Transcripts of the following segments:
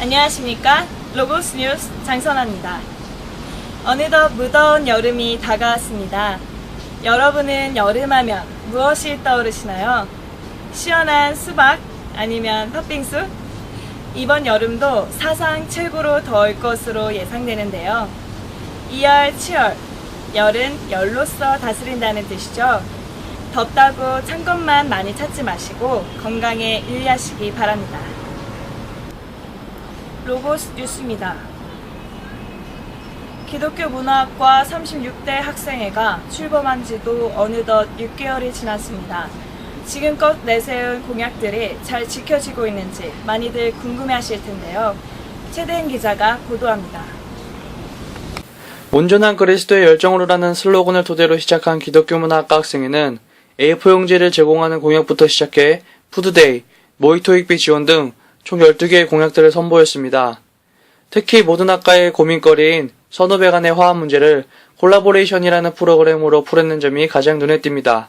안녕하십니까. 로고스 뉴스 장선아입니다. 어느덧 무더운 여름이 다가왔습니다. 여러분은 여름하면 무엇이 떠오르시나요? 시원한 수박 아니면 팥빙수? 이번 여름도 사상 최고로 더울 것으로 예상되는데요. 2월, 7월, 열은 열로써 다스린다는 뜻이죠. 덥다고 찬 것만 많이 찾지 마시고 건강에 유의하시기 바랍니다. 로고스 뉴스입니다. 기독교 문화학과 36대 학생회가 출범한 지도 어느덧 6개월이 지났습니다. 지금껏 내세운 공약들이 잘 지켜지고 있는지 많이들 궁금해하실 텐데요. 최대인 기자가 보도합니다. 온전한 그리스도의 열정으로라는 슬로건을 토대로 시작한 기독교 문화학과 학생회는 A4 용지를 제공하는 공약부터 시작해 푸드데이, 모의토 익비 지원 등 총 12개의 공약들을 선보였습니다. 특히 모든 학과의 고민거리인 선후배 간의 화합 문제를 콜라보레이션이라는 프로그램으로 풀어낸 점이 가장 눈에 띕니다.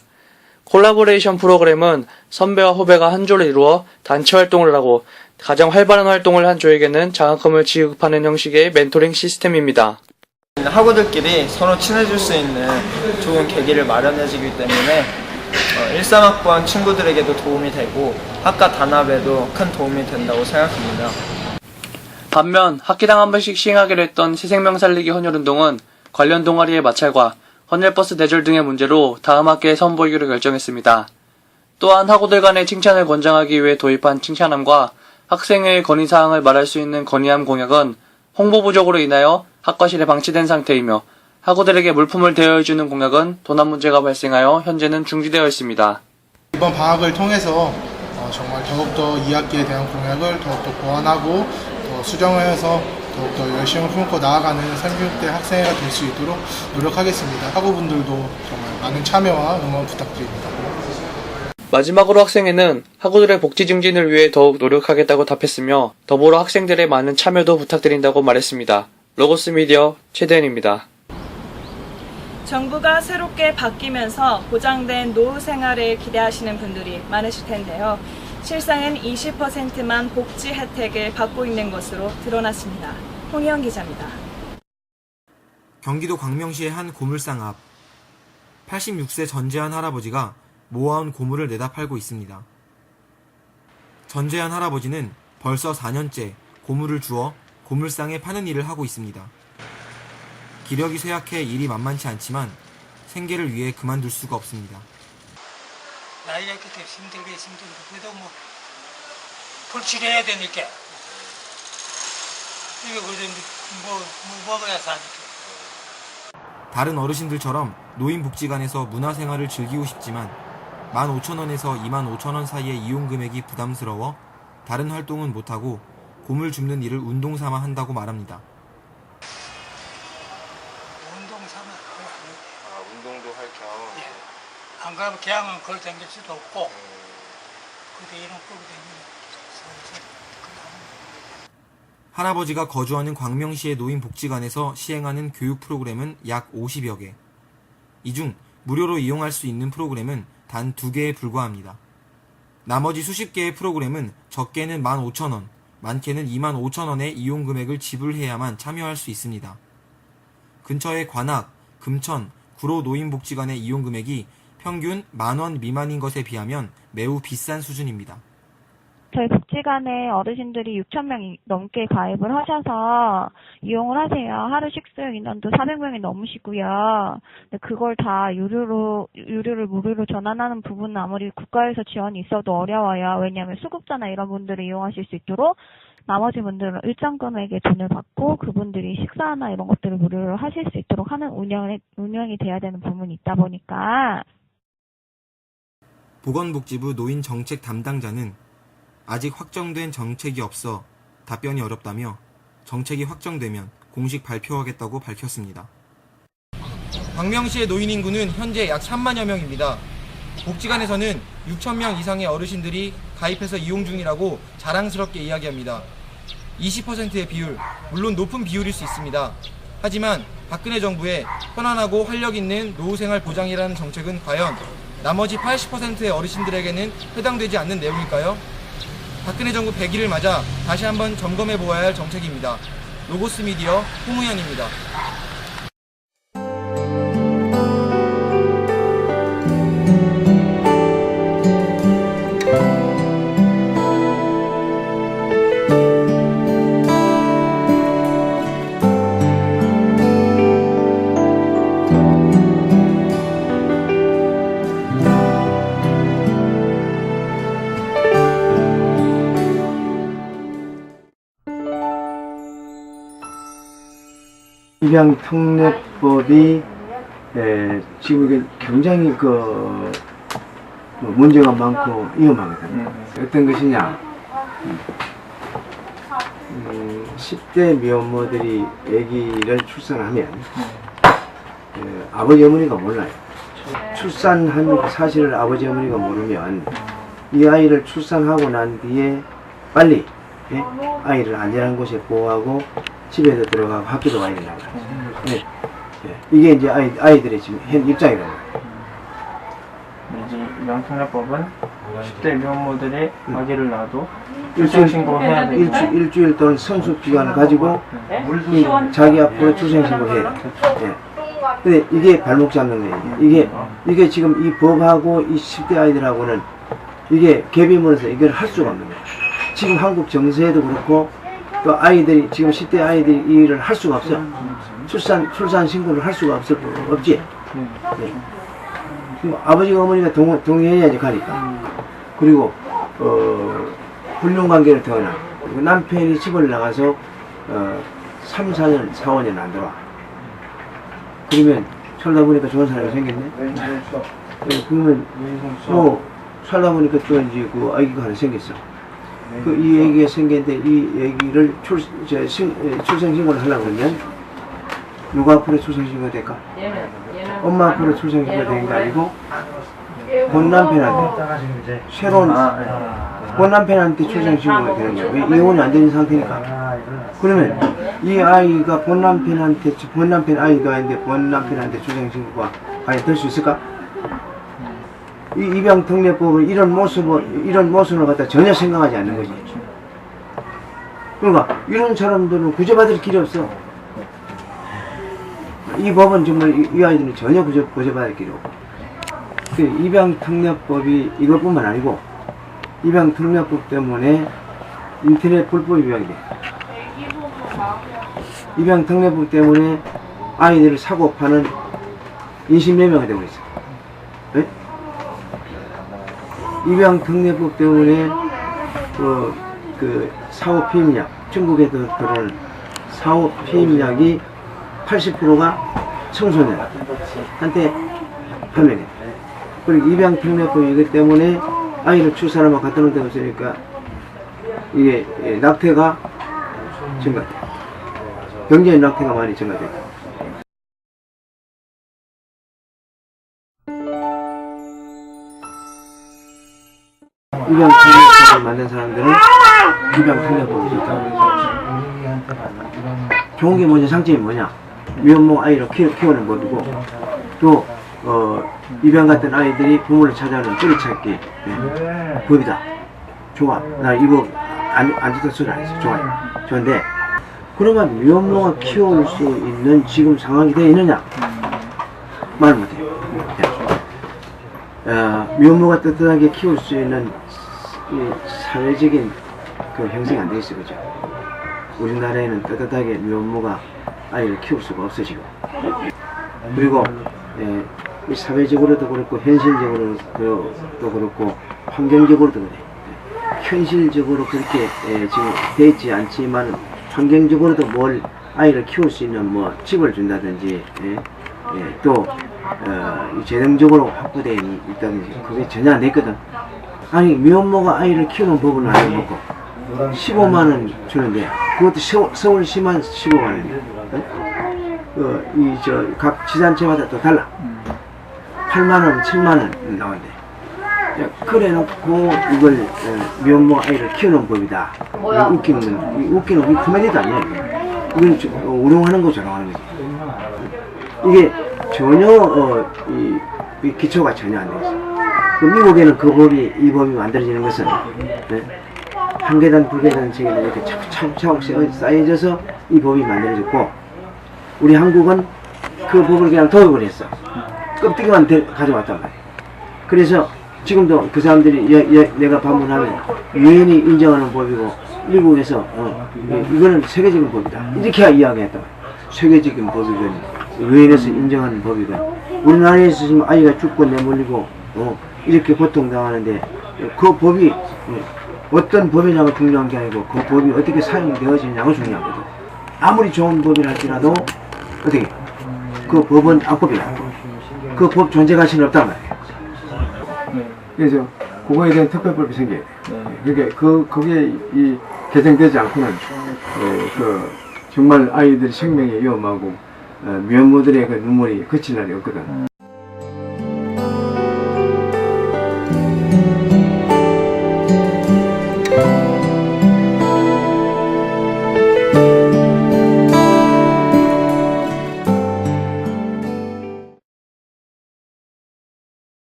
콜라보레이션 프로그램은 선배와 후배가 한 조를 이루어 단체 활동을 하고 가장 활발한 활동을 한 조에게는 장학금을 지급하는 형식의 멘토링 시스템입니다. 학우들끼리 서로 친해질 수 있는 좋은 계기를 마련해주기 때문에 13학번 친구들에게도 도움이 되고 학과 단합에도 큰 도움이 된다고 생각합니다. 반면 학기당 한 번씩 시행하기로 했던 새생명 살리기 헌혈운동은 관련 동아리의 마찰과 헌혈버스 대절 등의 문제로 다음 학기에 선보이기로 결정했습니다. 또한 학우들 간의 칭찬을 권장하기 위해 도입한 칭찬함과 학생회의 건의사항을 말할 수 있는 건의함 공약은 홍보 부족으로 인하여 학과실에 방치된 상태이며 학우들에게 물품을 대여해주는 공약은 도난 문제가 발생하여 현재는 중지되어 있습니다. 이번 방학을 통해서 정말 더욱더 2학기에 대한 공약을 더욱더 보완하고 더 수정을 해서 더욱더 열심히 품고 나아가는 36대 학생회가 될 수 있도록 노력하겠습니다. 학우분들도 정말 많은 참여와 응원 부탁드립니다. 마지막으로 학생회는 학우들의 복지 증진을 위해 더욱 노력하겠다고 답했으며 더불어 학생들의 많은 참여도 부탁드린다고 말했습니다. 로고스 미디어 최대현입니다. 정부가 새롭게 바뀌면서 보장된 노후 생활을 기대하시는 분들이 많으실 텐데요. 실상은 20%만 복지 혜택을 받고 있는 것으로 드러났습니다. 홍희영 기자입니다. 경기도 광명시의 한 고물상 앞 86세 전재한 할아버지가 모아온 고물을 내다 팔고 있습니다. 전재한 할아버지는 벌써 4년째 고물을 주워 고물상에 파는 일을 하고 있습니다. 기력이 쇠약해 일이 만만치 않지만 생계를 위해 그만둘 수가 없습니다. 나이가 있기 때문에 힘들고 그래도 뭐 풀칠해야 되니까 이거 그래도 뭐 먹어야 사니까. 다른 어르신들처럼 노인복지관에서 문화생활을 즐기고 싶지만 15,000원에서 25,000원 사이의 이용금액이 부담스러워 다른 활동은 못하고 고물 줍는 일을 운동삼아 한다고 말합니다. 운동도 할 겸. 예. 안 가면 개항은 걸 댕길 수도 없고 그때 이런 끄고 댕기면 할아버지가 거주하는 광명시의 노인복지관에서 시행하는 교육 프로그램은 약 50여 개. 이 중 무료로 이용할 수 있는 프로그램은 단 2개에 불과합니다. 나머지 수십 개의 프로그램은 적게는 15,000원, 많게는 25,000원의 이용금액을 지불해야만 참여할 수 있습니다. 근처의 관악, 금천, 구로 노인복지관의 이용금액이 평균 10,000원 미만인 것에 비하면 매우 비싼 수준입니다. 저희 복지관에 어르신들이 6,000명이 넘게 가입을 하셔서 이용을 하세요. 하루 식수용 인원도 400명이 넘으시고요. 근데 그걸 다 유료를 무료로 전환하는 부분은 아무리 국가에서 지원이 있어도 어려워요. 왜냐하면 수급자나 이런 분들이 이용하실 수 있도록 나머지 분들은 일정 금액의 돈을 받고 그분들이 식사나 이런 것들을 무료로 하실 수 있도록 하는 운영이 돼야 되는 부분이 있다 보니까. 보건복지부 노인정책 담당자는 아직 확정된 정책이 없어 답변이 어렵다며 정책이 확정되면 공식 발표하겠다고 밝혔습니다. 광명시의 노인 인구는 현재 약 3만여 명입니다. 복지관에서는 6,000명 이상의 어르신들이 가입해서 이용 중이라고 자랑스럽게 이야기합니다. 20%의 비율, 물론 높은 비율일 수 있습니다. 하지만 박근혜 정부의 편안하고 활력 있는 노후생활 보장이라는 정책은 과연 나머지 80%의 어르신들에게는 해당되지 않는 내용일까요? 박근혜 정부 100일을 맞아 다시 한번 점검해 보아야 할 정책입니다. 로고스 미디어 홍우현입니다. 입양특례법이 지금 이게 굉장히 문제가 많고 위험하거든요. 어떤 것이냐? 10대 미혼모들이 아기를 출산하면 아버지 어머니가 몰라요. 출산한 사실을 아버지 어머니가 모르면 이 아이를 출산하고 난 뒤에 빨리 아이를 안전한 곳에 보호하고 집에도 들어가고 학교도 와야 된다고 그래요. 이게 이제 아이들의 지금 현 입장이라는 거예요. 이제 입양특례법은 10대 미혼모들이 아기를 낳아도 출생신고해야 되고 일주일 또는 성숙 기간을 가지고 자기 앞으로 출생신고해야 돼요. 근데 이게 발목 잡는 거예요. 이게 지금 이 법하고 이 10대 아이들하고는 이게 갭이 멀어서 이걸 할 수가 없는 거예요. 지금 한국 정세에도 그렇고 또 아이들이 지금 10대 아이들이 이 일을 할 수가 없어. 출산 신고를 할 수가 없지. 아버지가 어머니가 동의해야지 가니까. 그리고 불륜 관계를 태어나 남편이 집을 나가서 3, 4년, 4, 5년 안 들어와. 그러면 살다 보니까 좋은 사람이 생겼네. 그러면 살다 보니까 또 이제 그 아기가 하나 생겼어. 이 애기가 생겼는데 이 애기를 출생신고를 하려고 그러면 누가 앞으로 출생신고가 될까? 엄마 앞으로 출생신고가 되는 게 아니고 본 남편한테 새로운 본 남편한테 출생신고가 되는 거예요. 왜? 이혼이 안 되는 상태니까. 그러면 이 아이가 본 남편 아이가 있는데 본 남편한테 출생신고가 과연 될 수 있을까? 이 입양특례법은 이런 모습을 갖다 전혀 생각하지 않는 거지. 그러니까 이런 사람들은 구제받을 길이 없어. 이 법은 정말 이 아이들은 전혀 구제받을 길이 없고. 그 입양특례법이 이것뿐만 아니고 입양특례법 때문에 인터넷 불법 입양이 돼. 입양특례법 때문에 아이들을 사고 파는 인신매매가 되고 있어. 네? 입양특례법 때문에 그 사후 피임약, 중국에도 들어오는 사후 피임약이 80%가 청소년한테 판매돼. 그리고 입양특례법 이것 때문에 아이를 출산하면 갖다 놓은 데가 없으니까 이게 낙태가 증가돼. 경제의 낙태가 많이 증가돼. 입양특례법을 만든 사람들은 입양특례법이 좋다. 좋은 게 뭐냐, 장점이 뭐냐? 미혼모 아이를 키우는 법이고, 또 입양 갔던 아이들이 부모를 찾아오는 뿌리찾기 법이다. 좋아. 나 이 법 안 좋다 소리 안 했어. 좋아요. 좋은데 그러면 미혼모가 키울 수 있는 지금 상황이 되어 있느냐? 말 못해요. 미혼모가 떳떳하게 키울 수 있는 이 사회적인 그 형성이 안 되어 있어, 그죠? 우리나라에는 떳떳하게 미혼모가 아이를 키울 수가 없어 지금. 그리고 이 사회적으로도 그렇고 현실적으로도 그렇고 환경적으로도 그래. 현실적으로 그렇게 지금 돼 있지 않지만 환경적으로도 뭘 아이를 키울 수 있는 뭐 집을 준다든지 또 재정적으로 확보되어 있다든지 그게 전혀 안 됐거든. 아니 미혼모가 아이를 키우는 법은 알아먹고 15만원 주는데 그것도 서울시만 15만원이야. 각 지자체마다 또 달라. 8만 원, 7만 원 나온대. 그래 놓고 이걸 미혼모 아이를 키우는 법이다. 웃기는 코미디도 아니야. 이건 우롱하는 거 조롱하는 거지. 이게 전혀 이 기초가 전혀 안 돼 있어. 그 미국에는 이 법이 만들어지는 것은 한 계단, 두 계단, 세 계단 이렇게 차곡차곡 쌓여져서 이 법이 만들어졌고, 우리 한국은 그 법을 그냥 도입을 했어. 껍데기만 가져왔단 말이야. 그래서 지금도 그 사람들이 내가 방문하면 유엔이 인정하는 법이고, 미국에서 이거는 세계적인 법이다 이렇게 이야기했단 말이야. 세계적인 법이건 유엔에서 인정하는 법이건, 우리나라에서 지금 아이가 죽고 내몰리고 이렇게 고통당하는데 그 법이 어떤 법이냐가 중요한 게 아니고 그 법이 어떻게 사용되어지냐가 중요하거든. 아무리 좋은 법이라 할지라도 어떻게 그 법은 악법이야. 그 법 존재 가치는 없단 말이야. 그래서 그거에 대한 특별법이 생겨야 돼. 그러니까 거기에 개정되지 않고는 정말 아이들 생명이 위험하고 미혼모들의 그 눈물이 그칠 날이 없거든.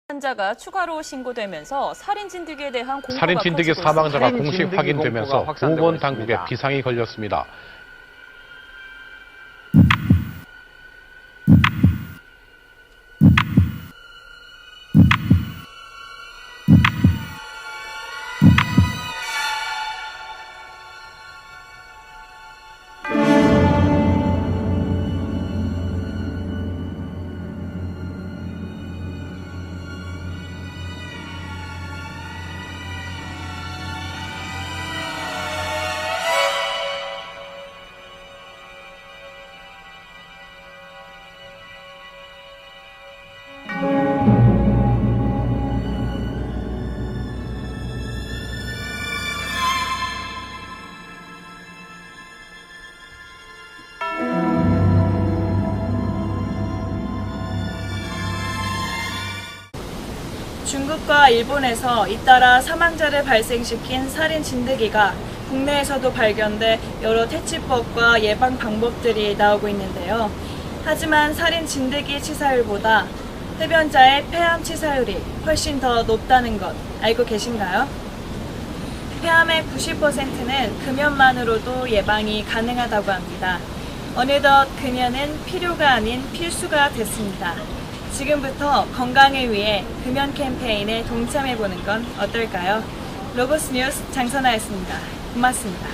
환자가 추가로 신고되면서 살인 진드기에 대한 공포가 살인 진드기 커지고 사망자가 있습니다. 공식 확인되면서 보건 당국에 비상이 걸렸습니다. 중국과 일본에서 잇따라 사망자를 발생시킨 살인 진드기가 국내에서도 발견돼 여러 퇴치법과 예방 방법들이 나오고 있는데요. 하지만 살인 진드기 치사율보다 흡연자의 폐암 치사율이 훨씬 더 높다는 것 알고 계신가요? 폐암의 90%는 금연만으로도 예방이 가능하다고 합니다. 어느덧 금연은 필요가 아닌 필수가 됐습니다. 지금부터 건강을 위해 금연 캠페인에 동참해보는 건 어떨까요? 로고스 뉴스 장선아였습니다. 고맙습니다.